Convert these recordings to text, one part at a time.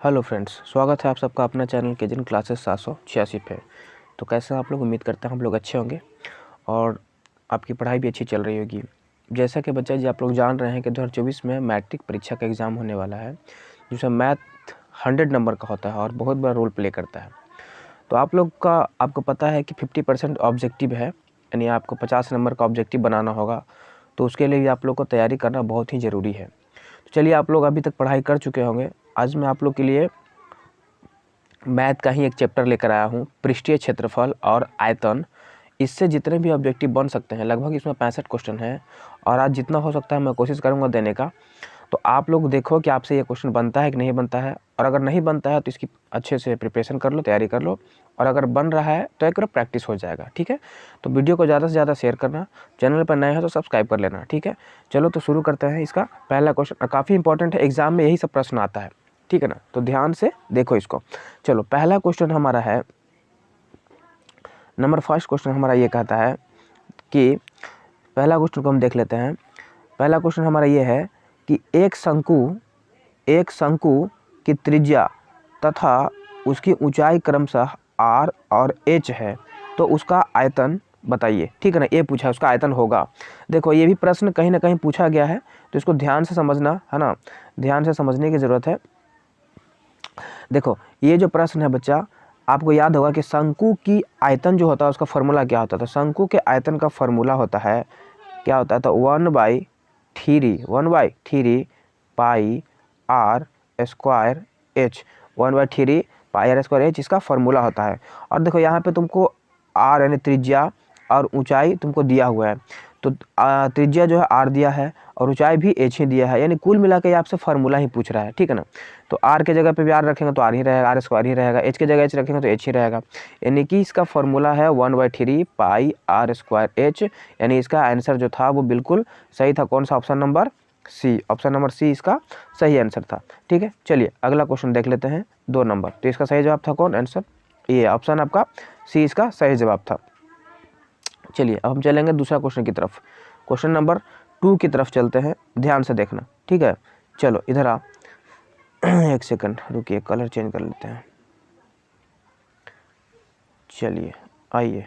Hello friends, स्वागत है आप सबका अपना चैनल केजन क्लासेस 786 पे। तो कैसे हैं आप लोग? उम्मीद करते हैं हम लोग अच्छे होंगे और आपकी पढ़ाई भी अच्छी चल रही होगी। जैसा कि बच्चा जी आप लोग जान रहे हैं कि 2024 में मैट्रिक परीक्षा का एग्ज़ाम होने वाला है, जिसमें मैथ 100 नंबर का होता है और बहुत बड़ा रोल प्ले करता है। तो आप लोग का आपको पता है कि 50% ऑब्जेक्टिव है, यानी आपको 50 नंबर का ऑब्जेक्टिव बनाना होगा। तो उसके लिए भी आप लोग को तैयारी करना बहुत ही ज़रूरी है। तो चलिए, आप लोग अभी तक पढ़ाई कर चुके होंगे। आज मैं आप लोग के लिए मैथ का ही एक चैप्टर लेकर आया हूँ, पृष्ठीय क्षेत्रफल और आयतन। इससे जितने भी ऑब्जेक्टिव बन सकते हैं, लगभग इसमें 65 क्वेश्चन हैं और आज जितना हो सकता है मैं कोशिश करूँगा देने का। तो आप लोग देखो कि आपसे ये क्वेश्चन बनता है कि नहीं बनता है, और अगर नहीं बनता है तो इसकी अच्छे से प्रिपरेशन कर लो, तैयारी कर लो, और अगर बन रहा है तो एक प्रैक्टिस हो जाएगा। ठीक है, तो वीडियो को ज़्यादा से ज़्यादा शेयर करना, चैनल पर नए हो तो सब्सक्राइब कर लेना। ठीक है, चलो तो शुरू करते हैं। इसका पहला क्वेश्चन काफ़ी इंपॉर्टेंट है, एग्जाम में यही सब प्रश्न आता है। ठीक है ना, तो ध्यान से देखो इसको। चलो, पहला क्वेश्चन हमारा है, नंबर फर्स्ट क्वेश्चन हमारा ये कहता है कि पहला क्वेश्चन को हम देख लेते हैं। पहला क्वेश्चन हमारा ये है कि एक शंकु की त्रिज्या तथा उसकी ऊंचाई क्रमशः r और h है, तो उसका आयतन बताइए। ठीक है ना, ये पूछा है, उसका आयतन होगा। देखो, ये भी प्रश्न कहीं ना कहीं पूछा गया है, तो इसको ध्यान से समझना है ना, ध्यान से समझने की ज़रूरत है। देखो, ये जो प्रश्न है बच्चा, आपको याद होगा कि शंकु की आयतन जो होता है उसका फॉर्मूला क्या होता था। शंकु के आयतन का फॉर्मूला होता है, क्या होता है, तो 1/3 pi r square h, 1/3 pi r square h इसका फॉर्मूला होता है। और देखो, यहाँ पे तुमको आर यानी त्रिज्या और ऊंचाई तुमको दिया हुआ है। तो त्रिज्या जो है आर दिया है और ऊंचाई भी एच ही दिया है, यानी कुल मिला के आपसे फार्मूला ही पूछ रहा है। ठीक है ना, तो आर के जगह पे भी आर रखेंगे तो आर ही रहेगा, आर स्क्वायर ही रहेगा, एच के जगह एच रखेंगे तो एच ही रहेगा। यानी कि इसका फॉर्मूला है 1/3 पाई आर स्क्वायर एच, यानी इसका आंसर जो था वो बिल्कुल सही था। कौन सा? Option number C. Option number C इसका सही आंसर था। ठीक है, चलिए अगला क्वेश्चन देख लेते हैं, 2 नंबर। तो इसका सही जवाब था कौन? आंसर ये ऑप्शन आपका सी इसका सही जवाब था। चलिए अब हम चलेंगे दूसरा क्वेश्चन की तरफ, क्वेश्चन नंबर 2 की तरफ चलते हैं, ध्यान से देखना। ठीक है, चलो इधर आ, एक सेकंड रुकिए, कलर चेंज कर लेते हैं। चलिए आइए,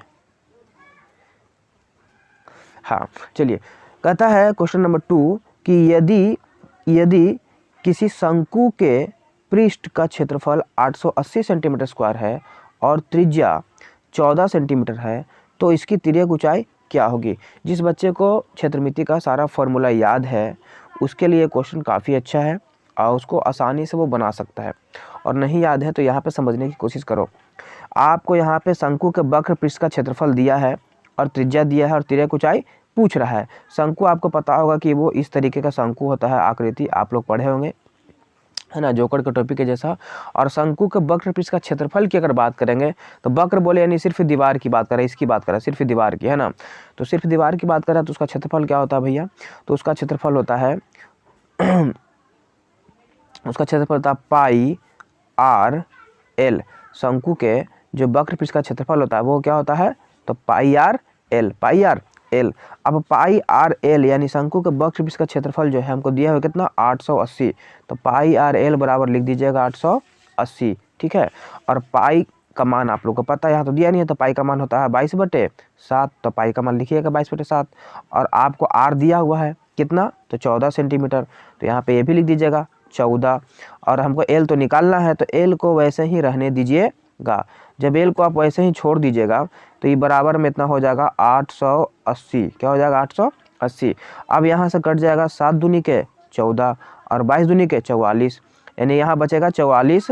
हाँ चलिए, कहता है क्वेश्चन नंबर 2 कि यदि किसी शंकु के पृष्ठ का क्षेत्रफल 880 सेंटीमीटर स्क्वायर है और त्रिज्या 14 सेंटीमीटर है, तो इसकी तिर्यक ऊंचाई क्या होगी। जिस बच्चे को क्षेत्रमिति का सारा फॉर्मूला याद है उसके लिए क्वेश्चन काफ़ी अच्छा है और उसको आसानी से वो बना सकता है, और नहीं याद है तो यहाँ पे समझने की कोशिश करो। आपको यहाँ पे शंकु के वक्र पृष्ठ का क्षेत्रफल दिया है और त्रिज्या दिया है और तिर्यक ऊंचाई पूछ रहा है। शंकु आपको पता होगा कि वो इस तरीके का शंकु होता है, आकृति आप लोग पढ़े होंगे, है ना, जोकर के टोपी के जैसा। और शंकु के वक्र पृष्ठ का क्षेत्रफल की अगर बात करेंगे तो वक्र बोले यानी सिर्फ दीवार की बात करें, इसकी बात करें, सिर्फ दीवार की, है ना। तो सिर्फ दीवार की बात करें तो उसका क्षेत्रफल क्या होता है भैया, तो उसका क्षेत्रफल होता है उसका क्षेत्रफल होता है पाई आर एल। शंकु के जो वक्र पृष्ठ का क्षेत्रफल होता है वो क्या होता है, तो पाई आर एल, पाई आर एल। अब पाई आर एल यानी शंकु के वक्र पृष्ठ का क्षेत्रफल जो है हमको दिया हुआ कितना, 880। तो पाई आर एल बराबर लिख दीजिएगा 880। ठीक है, और पाई का मान आप लोग को पता है, यहाँ तो दिया नहीं है, तो पाई का मान होता है 22/7। तो पाई का मान लिखिएगा 22/7। और आपको आर दिया हुआ है कितना, तो 14 सेंटीमीटर, तो यहाँ पे ये भी लिख दीजिएगा 14। और हमको एल तो निकालना है, तो एल को वैसे ही रहने दीजिएगा। जब एल को आप वैसे ही छोड़ दीजिएगा तो ये बराबर में इतना हो जाएगा 880। क्या हो जाएगा, 880। अब यहाँ से कट जाएगा 7 दूनी के 14 और 22 दूनी के 44, यानी यहाँ बचेगा 44।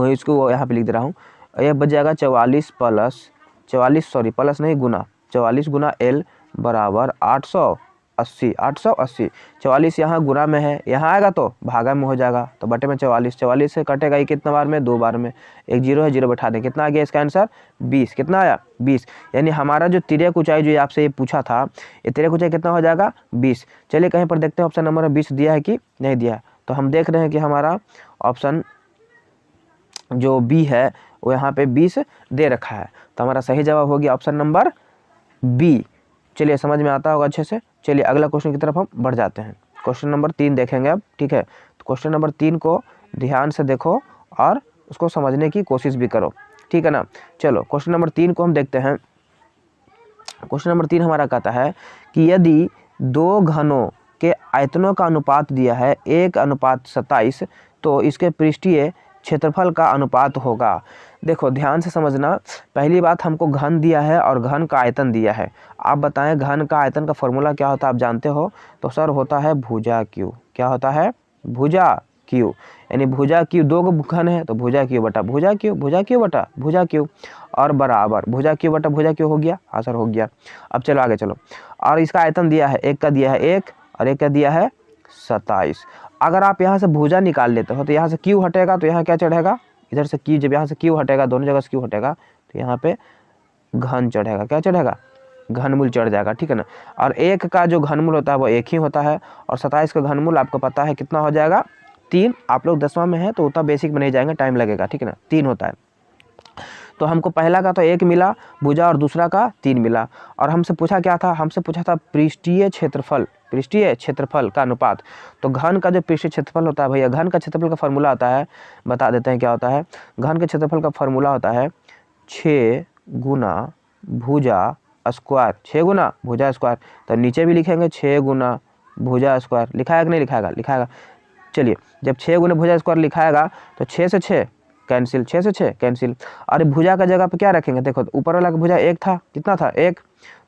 इसको यहाँ पे लिख दे रहा हूँ, यह बच जाएगा 44 प्लस 44, सॉरी प्लस नहीं गुना, 44 गुना एल बराबर 880। 880, 44 यहाँ गुना में है, यहाँ आएगा तो भागा में हो जाएगा, तो बटे में 44, 44 से कटेगा ये कितना बार में, 2 बार में, एक जीरो है, जीरो बैठा दें, कितना आ गया इसका आंसर 20। कितना आया 20, यानी हमारा जो तिर्यक ऊंचाई जो आपसे ये पूछा था, ये तिर्यक ऊंचाई कितना हो जाएगा 20। चलिए कहीं पर देखते हैं ऑप्शन नंबर 20 दिया है कि नहीं दिया है। तो हम देख रहे हैं कि हमारा ऑप्शन जो बी है वो यहाँ पे 20 दे रखा है, तो हमारा सही जवाब हो गया ऑप्शन नंबर बी। चलिए समझ में आता होगा अच्छे से। चलिए अगला क्वेश्चन की तरफ हम बढ़ जाते हैं, क्वेश्चन नंबर 3 देखेंगे अब। ठीक है, तो क्वेश्चन नंबर 3 को ध्यान से देखो और उसको समझने की कोशिश भी करो, ठीक है ना। चलो क्वेश्चन नंबर 3 को हम देखते हैं। क्वेश्चन नंबर 3 हमारा कहता है कि यदि दो घनों के आयतनों का अनुपात दिया है 1:27, तो इसके पृष्ठीय क्षेत्रफल का अनुपात होगा। देखो ध्यान से समझना, पहली बात हमको घन दिया है और घन का आयतन दिया है। आप बताएं घन का आयतन का फॉर्मूला क्या होता है, आप जानते हो? तो सर होता है भुजा क्यू। क्या होता है? भुजा क्यू। यानी भुजा क्यू, दो घन है तो भुजा क्यू बटा भुजा क्यू, भुजा क्यू बटा भुजा क्यू, और बराबर भुजा क्यू बटा भुजा क्यू हो गया। हाँ सर हो गया। अब चलो आगे चलो। और इसका आयतन दिया है, एक का दिया है 1 और एक का दिया है 27। अगर आप यहाँ से भुजा निकाल लेते हो तो यहाँ से क्यू हटेगा तो यहाँ क्या चढ़ेगा? इधर से क्यू, जब यहाँ से क्यू हटेगा, दोनों जगह से क्यू हटेगा तो यहाँ पे घन चढ़ेगा। क्या चढ़ेगा? घनमूल चढ़ जाएगा, ठीक है ना। और 1 का जो घनमूल होता है वो 1 ही होता है, और 27 का घनमूल आपको पता है कितना हो जाएगा? 3। आप लोग 10वां में है तो उतना बेसिक में नहीं जाएंगे, टाइम लगेगा, ठीक है ना। 3 होता है। तो हमको पहला का तो 1 मिला भुजा और दूसरा का 3 मिला। और हमसे पूछा क्या था? हमसे पूछा था पृष्ठीय क्षेत्रफल, पृष्ठीय क्षेत्रफल का अनुपात। तो घन का जो पृष्ठीय क्षेत्रफल होता है भैया, घन का क्षेत्रफल का फॉर्मूला होता है, बता देते हैं क्या होता है। घन के क्षेत्रफल का फॉर्मूला होता है 6 गुना भुजा स्क्वायर, 6 गुना भुजा स्क्वायर। तो नीचे भी लिखेंगे 6 गुना भुजा स्क्वायर। लिखाएगा कि नहीं लिखाएगा? लिखाएगा। चलिए, जब 6 गुना भुजा स्क्वायर लिखाएगा तो 6 से 6 कैंसिल, 6 से 6 कैंसिल। और भुजा का जगह पे क्या रखेंगे? देखो ऊपर वाला का भुजा 1 था, कितना था? 1।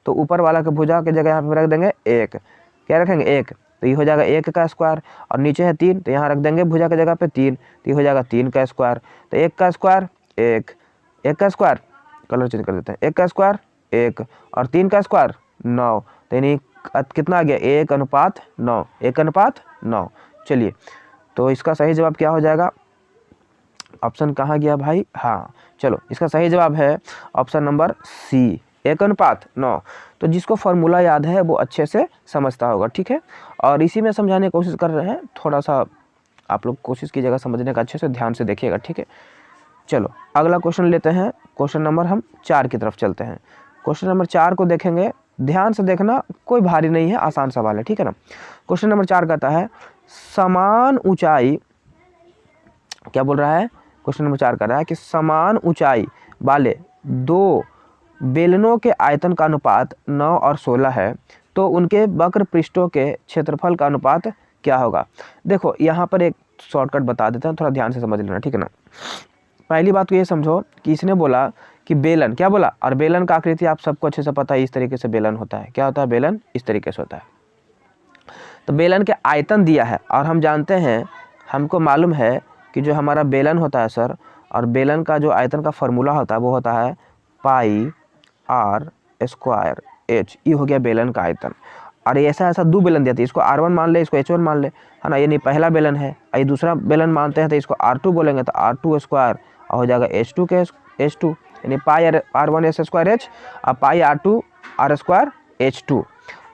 तो ऊपर वाला का भुजा की जगह यहाँ पे रख देंगे 1। क्या रखेंगे? 1। तो ये हो जाएगा 1 का स्क्वायर। और नीचे है 3 तो यहाँ रख देंगे भुजा की जगह पे 3, तो ये हो जाएगा 3 का स्क्वायर। तो 1 का स्क्वायर 1, 1 का स्क्वायर, कलर चेंज कर देते हैं, 1 का स्क्वायर 1 और 3 का स्क्वायर 9। तो यानी कितना आ गया? 1:9, 1:9। चलिए, तो इसका सही जवाब क्या हो जाएगा? ऑप्शन कहाँ गया भाई? हाँ चलो, इसका सही जवाब है ऑप्शन नंबर सी, 1:9। तो जिसको फॉर्मूला याद है वो अच्छे से समझता होगा, ठीक है। और इसी में समझाने की कोशिश कर रहे हैं, थोड़ा सा आप लोग कोशिश कीजिएगा समझने का, अच्छे से ध्यान से देखिएगा, ठीक है। चलो अगला क्वेश्चन लेते हैं। क्वेश्चन नंबर हम 4 की तरफ चलते हैं। क्वेश्चन नंबर 4 को देखेंगे, ध्यान से देखना, कोई भारी नहीं है, आसान सवाल है, ठीक है ना। क्वेश्चन नंबर 4 कहता है समान ऊंचाई, क्या बोल रहा है? क्वेश्चन नंबर 4 कर रहा है कि समान ऊंचाई वाले दो बेलनों के आयतन का अनुपात 9 और 16 है, तो उनके वक्र पृष्ठों के क्षेत्रफल का अनुपात क्या होगा? देखो यहाँ पर एक शॉर्टकट बता देते हैं, थोड़ा ध्यान से समझ लेना, ठीक है ना। पहली बात तो ये समझो कि इसने बोला कि बेलन, क्या बोला? और बेलन का आकृति आप सबको अच्छे से पता है, इस तरीके से बेलन होता है। क्या होता है? बेलन इस तरीके से होता है। तो बेलन के आयतन दिया है और हम जानते हैं, हमको मालूम है कि जो हमारा बेलन होता है सर, और बेलन का जो आयतन का फॉर्मूला होता है वो होता है पाई आर स्क्वायर एच। ये हो गया बेलन का आयतन। और ऐसा दो बेलन दिया था, इसको R1 मान ले, इसको H1 मान ले, है ना। ये नहीं पहला बेलन है, ये दूसरा बेलन मानते हैं तो इसको R2 बोलेंगे, तो R2 स्क्वायर और हो जाएगा H2 के H2, यानी पाई R1 S स्क्वायर H और पाई R2 R स्क्वायर H2।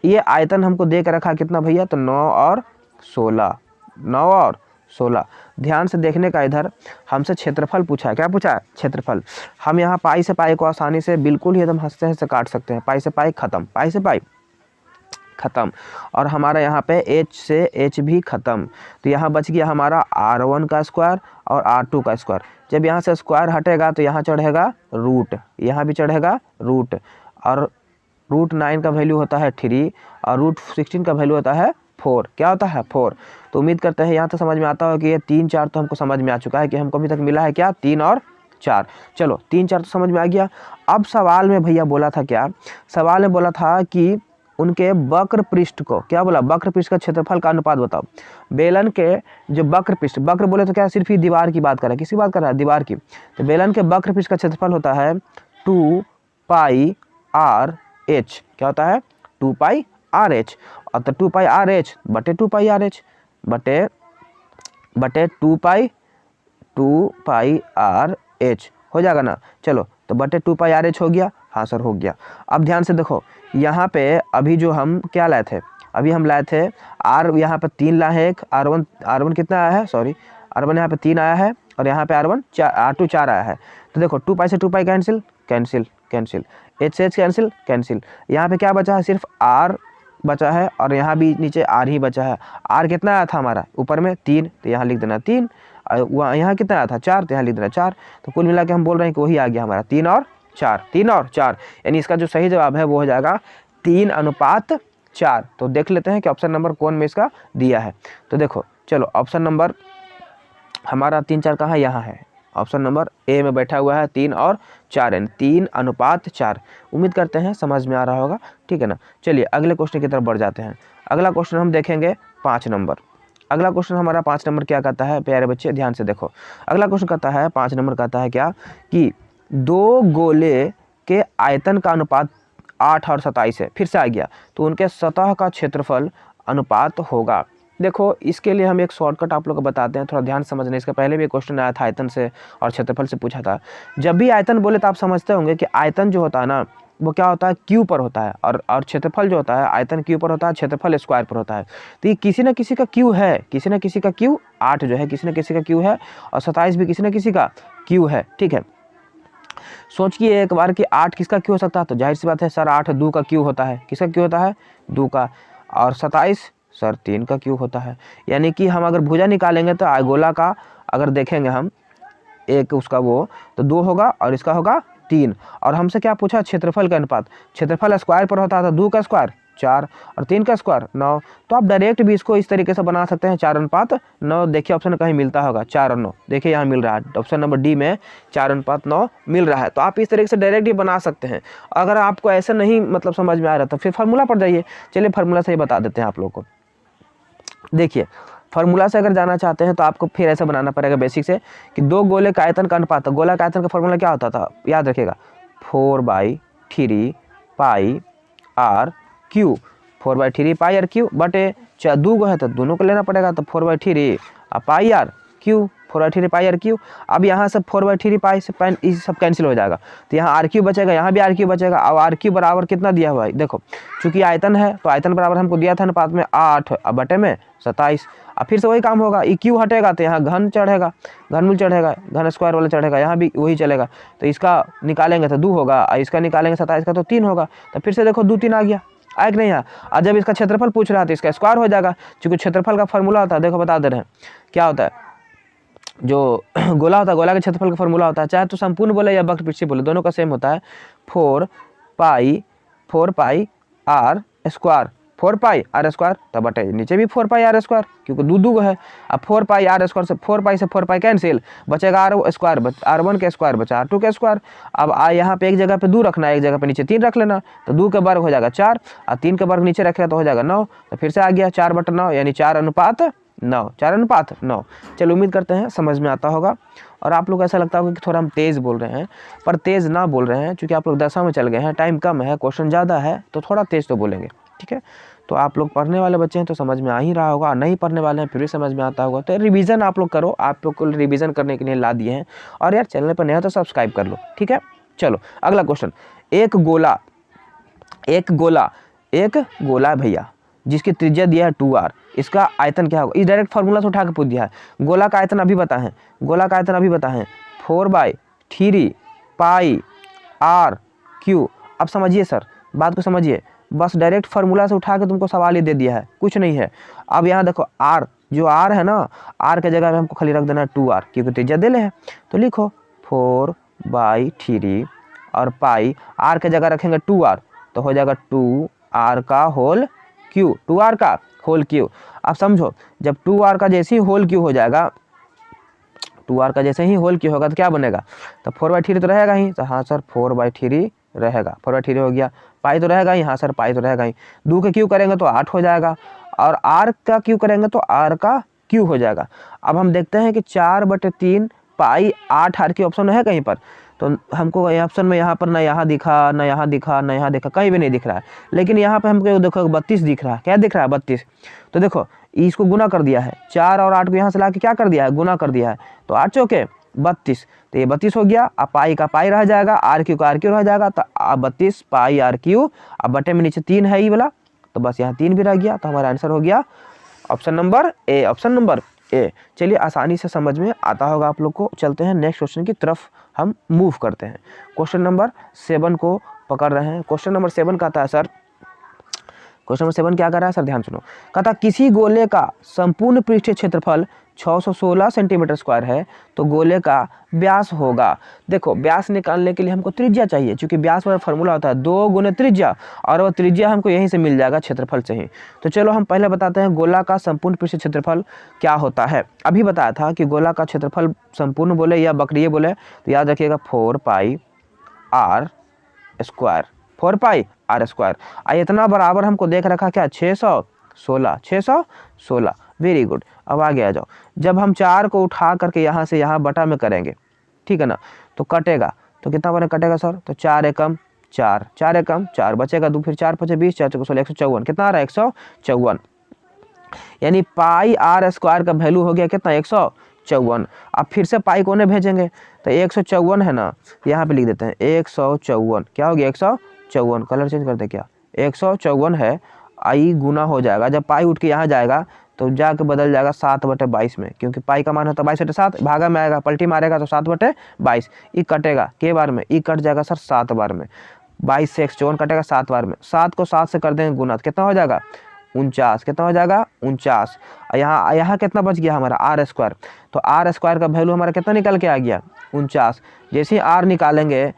ये आयतन हमको दे के रखा कितना भैया? तो 9 और 16, 9 और 16। ध्यान से देखने का, इधर हमसे क्षेत्रफल पूछा है। क्या पूछा है? क्षेत्रफल। हम यहाँ पाई से पाई को आसानी से बिल्कुल ही एकदम हंसते हंसते काट सकते हैं। पाई से पाई खत्म, पाई से पाई खत्म, और हमारा यहाँ पे h से h भी खत्म। तो यहाँ बच गया हमारा R1 का स्क्वायर और R2 का स्क्वायर। जब यहाँ से स्क्वायर हटेगा तो यहाँ चढ़ेगा रूट, यहाँ भी चढ़ेगा रूट, और √9 का वैल्यू होता है 3 और √16 का वैल्यू होता है 4। क्या होता है? 4। तो उम्मीद करते हैं यहाँ तक समझ में आता हो कि ये 3 4 तो हमको समझ में आ चुका है कि हमको अभी तक मिला है क्या? 3 और 4। चलो 3 4 तो समझ में आ गया। अब सवाल में भैया बोला था क्या? सवाल में बोला था कि उनके वक्र पृष्ठ को, क्या बोला? वक्र पृष्ठ का क्षेत्रफल का अनुपात बताओ। बेलन के जो वक्र पृष्ठ, वक्र बोले तो क्या सिर्फ ही दीवार की बात कर रहा है? किसी बात कर रहा है? दीवार की। तो बेलन के वक्र पृष्ठ का क्षेत्रफल होता है 2 पाई आर एच। क्या होता है? 2 पाई आर एच। और तो 2 पाई आर एच बटे 2 पाई आर एच बटे 2 पाई आर एच हो जाएगा ना। चलो तो बटे 2 पाई आर एच हो गया। हाँ सर हो गया। अब ध्यान से देखो, यहाँ पे अभी जो हम क्या लाए थे? अभी हम लाए थे आर, यहाँ पे 3 लाए हैं। एक R1 कितना आया है? सॉरी, R1 यहाँ पे 3 आया है और यहाँ पे R2 4 आया है। तो देखो 2 पाई से 2 pi cancel cancel cancel, H से एच कैंसिल कैंसिल। यहाँ पे क्या बचा है? सिर्फ R बचा है और यहाँ भी नीचे R ही बचा है। R कितना आया था हमारा? ऊपर में 3, तो यहाँ लिख देना 3। वहाँ यहाँ कितना आया था 4, तो यहाँ लिख देना 4। तो कुल मिला के हम बोल रहे हैं कि वही आ गया हमारा 3 और 4, 3 और 4, यानी इसका जो सही जवाब है वो हो जाएगा 3:4। तो देख लेते हैं कि ऑप्शन नंबर कौन में इसका दिया है। तो देखो चलो ऑप्शन नंबर हमारा 3, 4 कहाँ यहाँ है, ऑप्शन नंबर ए में बैठा हुआ है 3 और 4, यानी 3:4। उम्मीद करते हैं समझ में आ रहा होगा, ठीक है ना। चलिए अगले क्वेश्चन की तरफ बढ़ जाते हैं। अगला क्वेश्चन हम देखेंगे 5 नंबर। अगला क्वेश्चन हमारा 5 नंबर क्या कहता है, प्यारे बच्चे ध्यान से देखो। अगला क्वेश्चन कहता है 5 नंबर कहता है क्या कि 2 गोले के आयतन का अनुपात 8 और 27 है, फिर से आ गया, तो उनके सतह का क्षेत्रफल अनुपात होगा। देखो इसके लिए हम एक शॉर्टकट आप लोग को बताते हैं, थोड़ा ध्यान समझने। इसका पहले भी क्वेश्चन आया था आयतन से और क्षेत्रफल से पूछा था। जब भी आयतन बोले तो आप समझते होंगे कि आयतन जो होता है ना वो क्या होता है, क्यू पर होता है, और क्षेत्रफल जो होता है आयतन क्यू पर होता है, क्षेत्रफल स्क्वायर पर होता है। तो ये किसी न किसी का क्यू है, किसी न किसी का क्यू 8 जो है किसी न किसी का क्यू है, और 27 भी किसी न किसी का क्यू है, ठीक है। सोचिए एक बार कि 8 किसका क्यू हो सकता है, तो जाहिर सी बात है सर 8 2 का क्यू होता है, किसका क्यू होता है 2 का, और 27 सर 3 का क्यू होता है। यानी कि हम अगर भुजा निकालेंगे तो आयगोला का अगर देखेंगे हम एक उसका वो तो 2 होगा और इसका होगा 3। और हमसे क्या पूछा, क्षेत्रफल का अनुपात, क्षेत्रफल स्क्वायर पर होता है तो 2 का स्क्वायर 4 और 3 का स्क्वायर 9। तो आप डायरेक्ट भी इसको इस तरीके से बना सकते हैं 4:9। देखिए ऑप्शन कहीं मिलता होगा 4 और 9, देखिए यहाँ मिल रहा है ऑप्शन नंबर डी में 4:9 मिल रहा है। तो आप इस तरीके से डायरेक्ट ही बना सकते हैं। अगर आपको ऐसा नहीं मतलब समझ में आ रहा तो फिर फार्मूला पर जाइए। चलिए फार्मूला से ही बता देते हैं आप लोग को। देखिए फार्मूला से अगर जाना चाहते हैं तो आपको फिर ऐसा बनाना पड़ेगा बेसिक से कि 2 गोले का आयतन का अनुपात। गोला का आयतन का फार्मूला क्या होता था, याद रखिएगा 4/3 pi r cube, 4/3 pi r cube बटे 2 गो है तो दोनों को लेना पड़ेगा, तो 4/3 pi r cube, 4/3 pi r cube. अब यहाँ से 4/3 पाई से इस सब कैंसिल हो जाएगा, तो यहाँ आर क्यू बचेगा, यहाँ भी आर क्यू बचेगा। अब आर क्यू बराबर कितना दिया हुआ है, देखो चूंकि आयतन है तो आयतन बराबर हमको दिया था अनुपात में 8 अब बटे में 27। अब फिर से वही काम होगा, ई क्यू हटेगा तो यहाँ घन चढ़ेगा, घनमूल चढ़ेगा, घन स्क्वायर वाला चढ़ेगा, यहाँ भी वही चलेगा। तो इसका निकालेंगे तो 2 होगा और इसका निकालेंगे 27 का तो 3 होगा। तो फिर से देखो 2 3 आ गया, आया कि नहीं आया। और जब इसका क्षेत्रफल पूछ रहा था इसका स्क्वायर हो जाएगा, क्योंकि क्षेत्रफल का फॉर्मूला होता है, देखो बता दे रहे हैं क्या होता है, जो गोला होता है गोला के क्षेत्रफल का फॉर्मूला होता है, चाहे तो संपूर्ण बोले या वक्र पृष्ठीय बोले दोनों का सेम होता है, 4 pi r square, 4 pi r square तब बटे नीचे भी 4 पाई आर स्क्वायर, क्योंकि 2 है। अब 4 पाई आर स्क्वायर से 4 पाई से 4 पाई कैंसिल, बचेगा आर स्क्वायर, R1 के स्क्वायर बचा R2 के स्क्वायर। अब यहाँ पे एक जगह पे 2 रखना है, एक जगह पे नीचे 3 रख लेना, तो 2 का वर्ग हो जाएगा 4 और 3 का वर्ग नीचे रखेगा तो हो जाएगा 9। तो फिर से आ गया 4/9 यानी 4:9, 4:9। चलो उम्मीद करते हैं समझ में आता होगा। और आप लोग ऐसा लगता होगा कि थोड़ा हम तेज़ बोल रहे हैं, पर तेज़ ना बोल रहे हैं, क्योंकि आप लोग 10वां में चल गए हैं, टाइम कम है, क्वेश्चन ज़्यादा है, तो थोड़ा तेज़ तो बोलेंगे, ठीक है। तो आप लोग पढ़ने वाले बच्चे हैं तो समझ में आ ही रहा होगा, नहीं पढ़ने वाले हैं फिर भी समझ में आता होगा। तो रिवीजन आप लोग करो, आप लोग को रिवीजन करने के लिए ला दिए हैं। और यार चैनल पर नया तो सब्सक्राइब कर लो, ठीक है। चलो अगला क्वेश्चन, एक गोला भैया जिसकी त्रिज्या दिया है 2r, इसका आयतन क्या होगा। इस डायरेक्ट फार्मूला से उठा के पूछ दिया है। गोला का आयतन अभी बताएं, 4/3 पाई आर क्यू। अब समझिए सर, बात को समझिए, बस डायरेक्ट फार्मूला से उठा के तुमको सवाल ही दे दिया है, कुछ नहीं है। अब यहाँ देखो आर, जो आर है ना, आर के जगह में हमको खाली रख देना है 2r, क्योंकि त्रिज्या दे ले है। तो लिखो 4/3 और पाई आर के जगह रखेंगे 2r, तो हो जाएगा 2r का होल क्यू, 2r का होल क्यू। अब समझो जब 2r का जैसे ही होल क्यू हो जाएगा, 2r का जैसे ही होल क्यू होगा तो क्या बनेगा, तो 4/3 तो रहेगा ही, तो हाँ सर 4/3 रहेगा, 4/3 हो गया। पाई तो रहेगा ही, हाँ सर पाई तो रहेगा ही। 2 का क्यू करेंगे तो 8 हो जाएगा, और r का क्यू करेंगे तो r का क्यू हो जाएगा। अब हम देखते हैं कि 4/3 पाई 8 r की ऑप्शन है कहीं पर, तो हमको ऑप्शन में यहाँ पर ना यहाँ दिखा, ना यहाँ दिखा, ना यहाँ दिखा, कहीं भी नहीं दिख रहा है। लेकिन यहाँ पे हमको देखो 32 दिख रहा है, क्या दिख रहा है 32। तो देखो इसको गुना कर दिया है, 4 और 8 को यहाँ से ला के क्या कर दिया है, गुना कर दिया है, तो 8 चौके 32, तो ये 32 हो गया। अब पाई का पाई रह जाएगा, आर क्यू का आर क्यू रह जाएगा, तो 32 पाई आर क्यू। अब बटे में नीचे 3 है ये वाला, तो बस यहाँ 3 भी रह गया, तो हमारा आंसर हो गया ऑप्शन नंबर ए, ऑप्शन नंबर ए। चलिए आसानी से समझ में आता होगा आप लोग को। चलते हैं नेक्स्ट क्वेश्चन की तरफ हम मूव करते हैं। क्वेश्चन नंबर 7 को पकड़ रहे हैं। क्वेश्चन नंबर 7 कहता है सर क्वेश्चन नंबर 7 क्या कर रहा है सर, ध्यान सुनो। कहता किसी गोले का संपूर्ण पृष्ठीय क्षेत्रफल 616 सेंटीमीटर स्क्वायर है तो गोले का व्यास होगा। देखो व्यास निकालने के लिए हमको त्रिज्या चाहिए, क्योंकि व्यास वाला फॉर्मूला होता है 2 गुने त्रिज्या, और वह त्रिज्या हमको यहीं से मिल जाएगा क्षेत्रफल से ही। तो चलो हम पहले बताते हैं गोला का संपूर्ण पृष्ठीय क्षेत्रफल क्या होता है। अभी बताया था कि गोला का क्षेत्रफल संपूर्ण बोले या वक्रीय बोले तो याद रखिएगा 4 pi r square, 4 pi r square. इतना बराबर हमको देख रखा क्या, 616। Very good. अब आगे आ जाओ। जब हम 4 को उठा करके यहाँ से यहाँ बटा में करेंगे, ठीक है ना, तो कटेगा तो कितना बने कटेगा सर, तो 4 एकम 4, 4 एकम 4 बचेगा 2, फिर 4 पचे 20, 4 चौके 16, 154। कितना आ रहा है 154, यानी पाई आर स्क्वायर का वैल्यू हो गया कितना 154। अब फिर से पाई कोने भेजेंगे तो 154 है ना, यहाँ पे लिख देते हैं 154। क्या हो गया 154, कलर चेंज कर दे क्या, 154 है, आई गुना हो जाएगा, जब पाई उठ के यहाँ जाएगा तो जाके बदल जाएगा 7/22 में, क्योंकि पाई का मान होता है 22/7, भागा में आएगा पलटी मारेगा तो 7/22। ई कटेगा के बार में, ई कट जाएगा सर 7 बार में, 22 से 154 कटेगा 7 बार में, 7 को 7 से कर देंगे गुना, कितना हो जाएगा 49। कितना हो जाएगा 49। यहाँ कितना बच गया हमारा आर स्क्वायर, तो आर स्क्वायर का वैल्यू हमारा कितना निकल के आ गया 49। जैसे ही आर निकालेंगे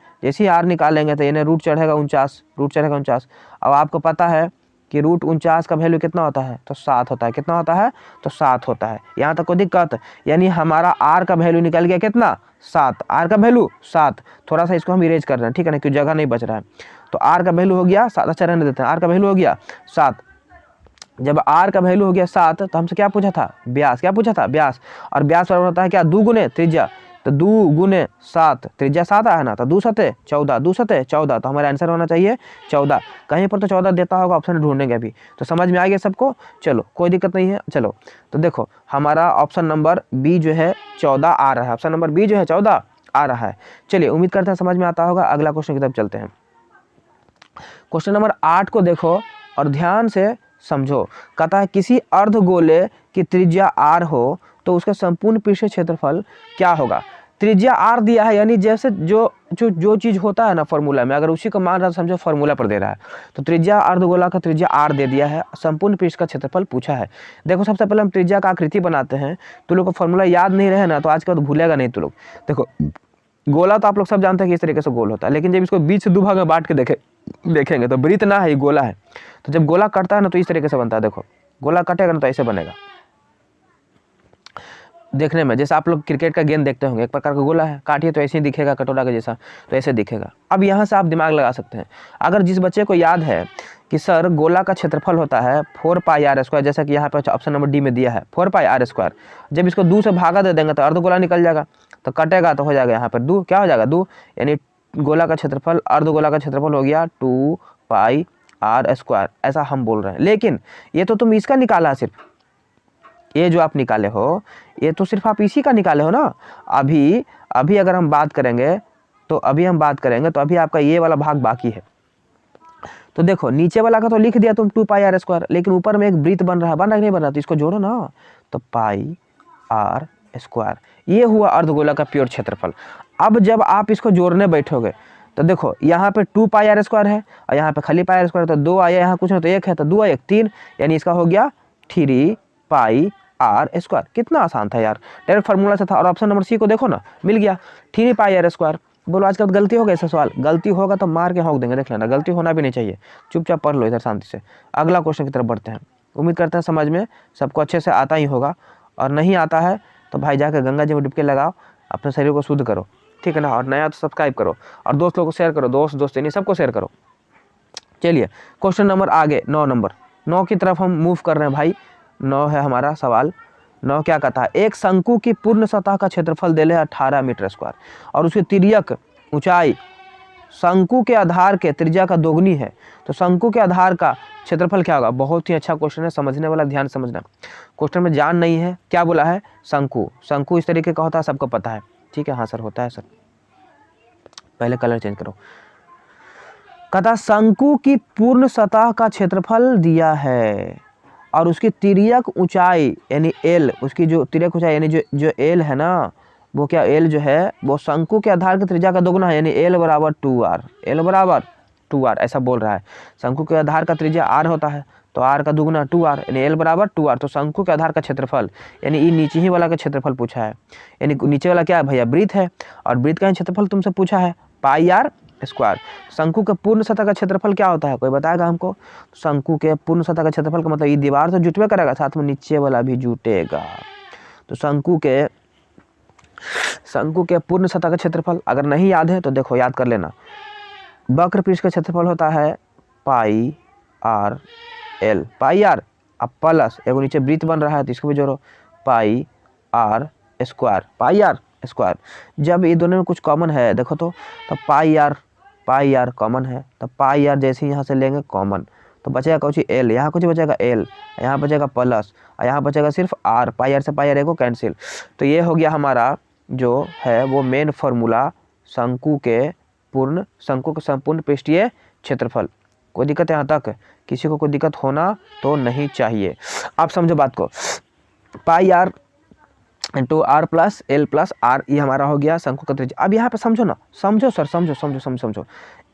तो इन्हें रूट चढ़ेगा 49। अब आपको पता है कि रूट 49 का वैल्यू कितना होता है, तो 7 होता है। कितना होता है, तो 7 होता है। यहाँ तक कोई दिक्कत, यानी हमारा आर का वैल्यू निकल गया कितना 7, आर का वैल्यू 7। थोड़ा सा इसको हम इरेज कर रहे हैं, ठीक है ना, क्योंकि जगह नहीं बच रहा है। तो आर का वैल्यू हो गया 7, अच्छा रहने देते हैं, आर का वैल्यू हो गया 7। जब आर का वैल्यू हो गया 7 तो हमसे क्या पूछा था, व्यास। क्या पूछा था, व्यास। और व्यास बराबर होता है क्या, 2 गुने त्रिज्या, तो 2 गुने 7, त्रिज्या 7 आया ना, तो 2 सते 14, 2 सते 14, तो हमारा आंसर होना चाहिए 14। कहीं पर तो 14 देता होगा, ऑप्शन ढूंढेंगे अभी। तो समझ में आ गया सबको, चलो कोई दिक्कत नहीं है। चलो तो देखो हमारा ऑप्शन नंबर बी जो है 14 आ रहा है, ऑप्शन नंबर बी जो है 14 आ रहा है। चलिए उम्मीद करते हैं समझ में आता होगा। अगला क्वेश्चन की तरफ चलते हैं। क्वेश्चन नंबर 8 को देखो और ध्यान से समझो। कहता है किसी अर्धगोले की त्रिज्या आर हो तो उसका संपूर्ण पृष्ठीय क्षेत्रफल क्या होगा। त्रिज्या आर दिया है, यानी जैसे जो चीज होता है ना फॉर्मूला में, अगर उसी को मान रहा समझो फॉर्मूला पर दे रहा है, तो त्रिज्या अर्धगोला का त्रिज्या आर दे दिया है, संपूर्ण पृष्ठ का क्षेत्रफल पूछा है। देखो सबसे पहले हम त्रिज्या का आकृति बनाते हैं। तो लोग को फॉर्मूला याद नहीं रहे ना तो आज के बाद भूलेगा नहीं तो लोग। देखो गोला तो आप लोग सब जानते हैं कि इस तरीके से गोल होता है, लेकिन जब इसको बीच से 2 भाग में बांट के देखेंगे तो वृत्त ना है, गोला है। तो जब गोला कटता है ना तो इस तरीके से बनता है। देखो गोला कटेगा ना तो ऐसे बनेगा देखने में, जैसे आप लोग क्रिकेट का गेंद देखते होंगे, एक प्रकार का गोला है, काटिए तो ऐसे ही दिखेगा, कटोरा का जैसा, तो ऐसे दिखेगा। अब यहाँ से आप दिमाग लगा सकते हैं। अगर जिस बच्चे को याद है कि सर गोला का क्षेत्रफल होता है 4 पाई आर स्क्वायर, जैसा कि यहाँ पे ऑप्शन नंबर डी में दिया है 4 पाई आर स्क्वायर, जब इसको 2 से भागा दे देंगे तो अर्धगोला निकल जाएगा, तो कटेगा तो हो जाएगा यहाँ पर 2, क्या हो जाएगा 2, यानी गोला का क्षेत्रफल अर्धगोला का क्षेत्रफल हो गया 2 पाई आर स्क्वायर, ऐसा हम बोल रहे हैं। लेकिन ये तो तुम इसका निकाला, सिर्फ ये जो आप निकाले हो ये तो सिर्फ आप इसी का निकाले हो ना। अभी अगर हम बात करेंगे तो अभी आपका ये वाला भाग बाकी है। तो देखो नीचे वाला का तो लिख दिया तुम 2 पाई आर स्क्वायर, लेकिन ऊपर में एक वृत्त बन रहा है नहीं बन रहा, तो इसको जोड़ो ना, तो पाई आर स्क्वायर, ये हुआ अर्धगोला का प्योर क्षेत्रफल। अब जब आप इसको जोड़ने बैठोगे तो देखो यहाँ पे 2 पाई आर स्क्वायर है और यहाँ पे खाली पाई आर स्क्वायर, तो 2 आया, यहाँ कुछ नहीं तो 1 है, तो 2 1 3, यानी इसका हो गया 3 पाई आर स्क्वायर। कितना आसान था यार, डायरेक्ट फार्मूला से था। और ऑप्शन नंबर सी को देखो ना, मिल गया 3 पाई आर स्क्वायर। बोलो आजकल गलती हो गया ऐसा सवाल, गलती होगा तो मार के होंक देंगे, देख लेना, गलती होना भी नहीं चाहिए, चुपचाप पढ़ लो इधर शांति से। अगला क्वेश्चन की तरफ बढ़ते हैं। उम्मीद करते हैं समझ में सबको अच्छे से आता ही होगा, और नहीं आता है तो भाई जाकर गंगा जी में डुबकी लगाओ, अपने शरीर को शुद्ध करो, ठीक है ना। और नया तो सब्सक्राइब करो और दोस्त लोगों को शेयर करो, दोस्त नहीं सबको शेयर करो। चलिए क्वेश्चन नंबर आगे 9 की तरफ हम मूव कर रहे हैं भाई। 9 है हमारा सवाल। 9 क्या कहता है, एक शंकु की पूर्ण सतह का क्षेत्रफल दे ले 18 मीटर स्क्वायर और उसकी तिर्यक ऊंचाई शंकु के आधार के त्रिज्या का दोगुनी है, तो शंकु के आधार का क्षेत्रफल क्या होगा। बहुत ही अच्छा क्वेश्चन है, समझने वाला, ध्यान समझना। क्वेश्चन में जान नहीं है, क्या बोला है, शंकु इस तरीके का होता है, सबको पता है, ठीक है। हाँ सर होता है सर, पहले कलर चेंज करो। कहता शंकु की पूर्ण सतह का क्षेत्रफल दिया है और उसकी तिर्यक ऊंचाई यानी एल, उसकी जो तिर्यक ऊंचाई यानी जो एल है ना, वो क्या एल जो है वो शंकु के आधार की त्रिज्या का दोगुना है, यानी एल बराबर 2r, एल बराबर 2r, ऐसा बोल रहा है। शंकु के आधार का त्रिज्या r होता है, तो आर का दुगुना 2r, यानी एल बराबर 2r। तो शंकु के आधार का क्षेत्रफल, यानी ये नीचे ही वाला का क्षेत्रफल पूछा है, यानी नीचे वाला क्या है भैया, वृत्त है, और वृत्त का क्षेत्रफल तुमसे पूछा है पाई आर स्क्वायर। शंकु के पूर्ण सतह का क्षेत्रफल क्या होता है, कोई बताएगा हमको? शंकु के पूर्ण सतह का क्षेत्रफल का मतलब ये दीवार तो जुटवे करेगा, साथ में नीचे वाला भी जुटेगा। तो शंकु के पूर्ण सतह का क्षेत्रफल अगर नहीं याद है तो देखो याद कर लेना। वक्र पृष्ठ का क्षेत्रफल होता है pi R L, pi are अब प्लस एगो नीचे वृत्त बन रहा है तो इसको भी जोड़ो, पाई आर स्क्वायर। जब ये दोनों में कुछ कॉमन है देखो तो पाई आर कॉमन है, तो पाई आर जैसे ही यहाँ से लेंगे कॉमन तो बचेगा कुछ एल, यहाँ कुछ बचेगा एल, यहाँ बचेगा प्लस, और यहाँ बचेगा सिर्फ आर, पाई आर से पाई आर को कैंसिल। तो ये हो गया हमारा जो है वो मेन फॉर्मूला शंकु के संपूर्ण पृष्ठीय क्षेत्रफल। कोई दिक्कत है यहाँ तक? किसी को कोई दिक्कत होना तो नहीं चाहिए। आप समझो बात को, pi r into r plus l plus r, ये हमारा हो गया शंकु का त्रिज्या। अब यहाँ पे समझो ना, समझो सर, समझो।